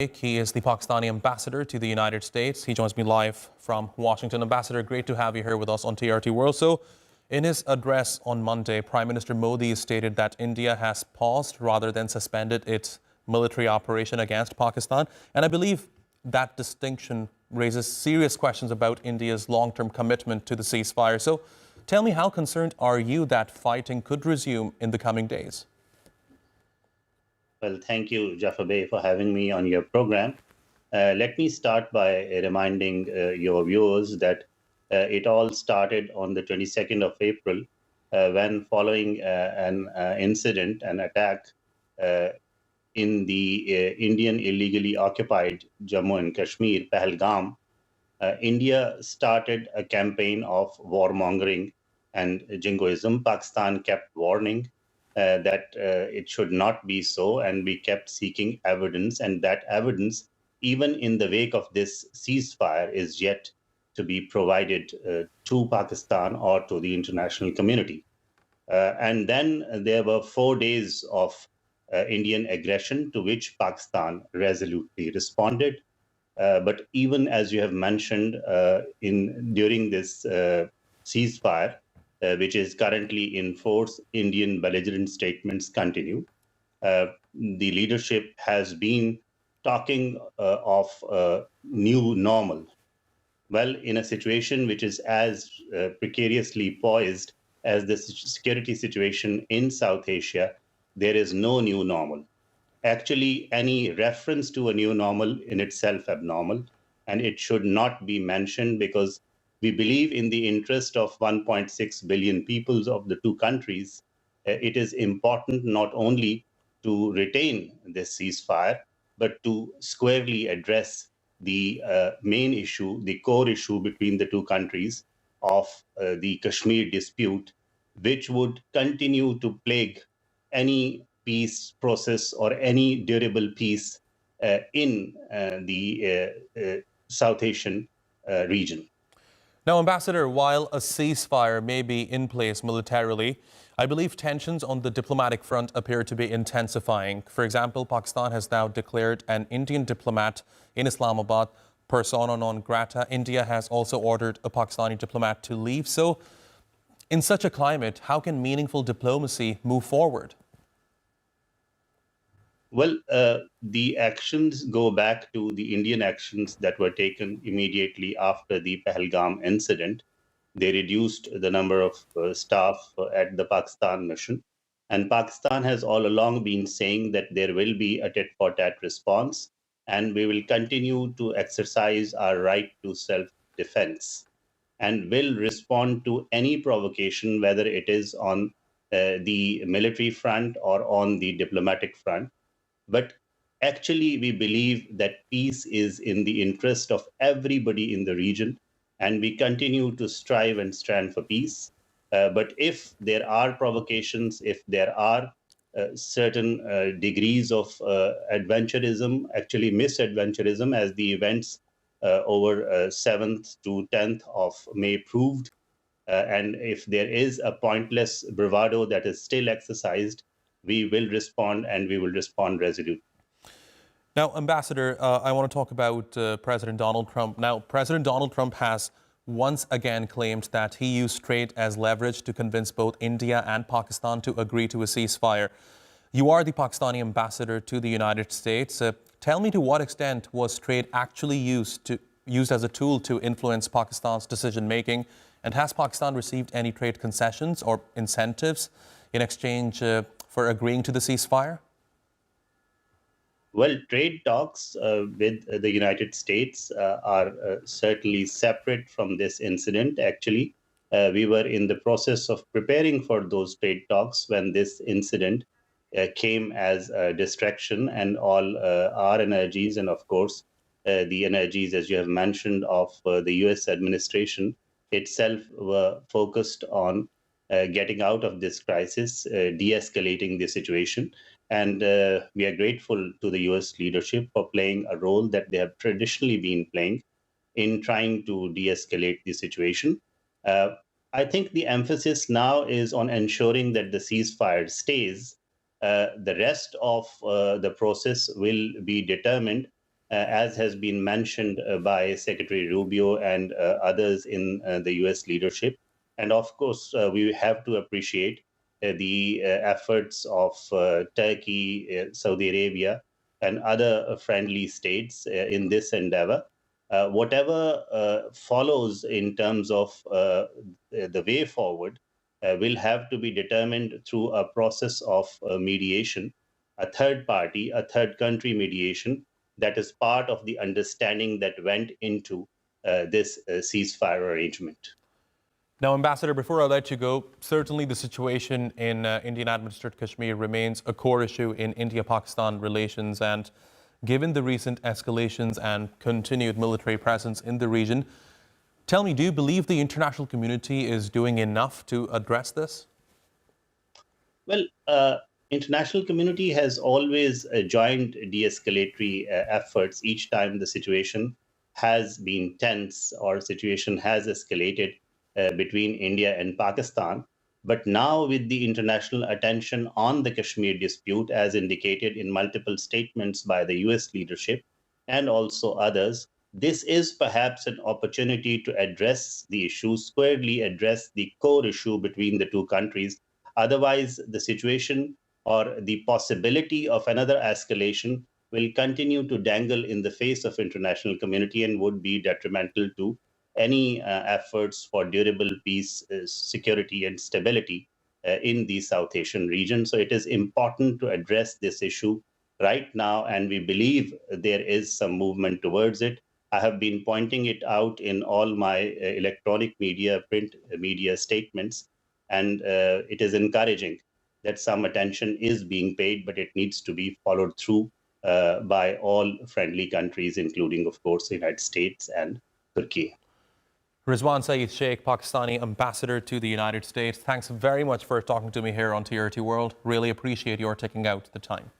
He is the Pakistani Ambassador to the United States. He joins me live from Washington. Ambassador, great to have you here with us on TRT World. So, in his address on Monday, Prime Minister Modi stated that India has paused rather than suspended its military operation against Pakistan. And I believe that distinction raises serious questions about India's long-term commitment to the ceasefire. So, tell me, how concerned are you that fighting could resume in the coming days? Well, thank you, Jafar Bey, for having me on your program. Let me start by reminding your viewers that it all started on the 22nd of April when, following an incident, an attack in the Indian illegally occupied Jammu and Kashmir, Pahalgam, India started a campaign of warmongering and jingoism. Pakistan kept warning that it should not be so, and we kept seeking evidence, and that evidence, even in the wake of this ceasefire, is yet to be provided to Pakistan or to the international community. And then there were 4 days of Indian aggression, to which Pakistan resolutely responded. But even as you have mentioned, during this ceasefire, which is currently in force, Indian belligerent statements continue. The leadership has been talking of new normal. Well, in a situation which is as precariously poised as the security situation in South Asia, there is no new normal. Actually, any reference to a new normal in itself abnormal, and it should not be mentioned, because we believe in the interest of 1.6 billion peoples of the two countries. It is important not only to retain this ceasefire, but to squarely address the main issue, the core issue between the two countries of the Kashmir dispute, which would continue to plague any peace process or any durable peace in the South Asian region. Now, Ambassador, while a ceasefire may be in place militarily, I believe tensions on the diplomatic front appear to be intensifying. For example, Pakistan has now declared an Indian diplomat in Islamabad persona non grata. India has also ordered a Pakistani diplomat to leave. So, in such a climate, how can meaningful diplomacy move forward? Well, the actions go back to the Indian actions that were taken immediately after the Pahalgam incident. They reduced the number of staff at the Pakistan mission. And Pakistan has all along been saying that there will be a tit-for-tat response, and we will continue to exercise our right to self-defense, and will respond to any provocation, whether it is on the military front or on the diplomatic front. But actually, we believe that peace is in the interest of everybody in the region, and we continue to strive and stand for peace. But if there are provocations, if there are certain degrees of adventurism, actually misadventurism, as the events over 7th to 10th of May proved, and if there is a pointless bravado that is still exercised, we will respond, and we will respond resolutely. Now, Ambassador, I want to talk about President Donald Trump. Now, President Donald Trump has once again claimed that he used trade as leverage to convince both India and Pakistan to agree to a ceasefire. You are the Pakistani ambassador to the United States. Tell me, to what extent was trade actually used as a tool to influence Pakistan's decision-making? And has Pakistan received any trade concessions or incentives in exchange for agreeing to the ceasefire? Well, trade talks with the United States are certainly separate from this incident. Actually, we were in the process of preparing for those trade talks when this incident came as a distraction, and all our energies, and of course, the energies, as you have mentioned, of the US administration itself, were focused on getting out of this crisis, de-escalating the situation. And we are grateful to the US leadership for playing a role that they have traditionally been playing in trying to de-escalate the situation. I think the emphasis now is on ensuring that the ceasefire stays. The rest of the process will be determined as has been mentioned by Secretary Rubio and others in the US leadership. And of course, we have to appreciate the efforts of Turkey, Saudi Arabia, and other friendly states in this endeavor. Whatever follows in terms of the way forward will have to be determined through a process of mediation, a third party, a third country mediation that is part of the understanding that went into this ceasefire arrangement. Now, Ambassador, before I let you go, certainly the situation in Indian-administered Kashmir remains a core issue in India-Pakistan relations, and given the recent escalations and continued military presence in the region, tell me, do you believe the international community is doing enough to address this? Well, international community has always joined de-escalatory efforts each time the situation has been tense or situation has escalated between India and Pakistan. But now, with the international attention on the Kashmir dispute, as indicated in multiple statements by the US leadership and also others, this is perhaps an opportunity to address the issue, squarely address the core issue between the two countries. Otherwise, the situation or the possibility of another escalation will continue to dangle in the face of international community and would be detrimental to any efforts for durable peace, security, and stability in the South Asian region. So it is important to address this issue right now, and we believe there is some movement towards it. I have been pointing it out in all my electronic media, print media statements, and it is encouraging that some attention is being paid, but it needs to be followed through by all friendly countries, including, of course, the United States and Turkey. Rizwan Saeed Sheikh, Pakistani Ambassador to the United States, thanks very much for talking to me here on TRT World. Really appreciate your taking out the time.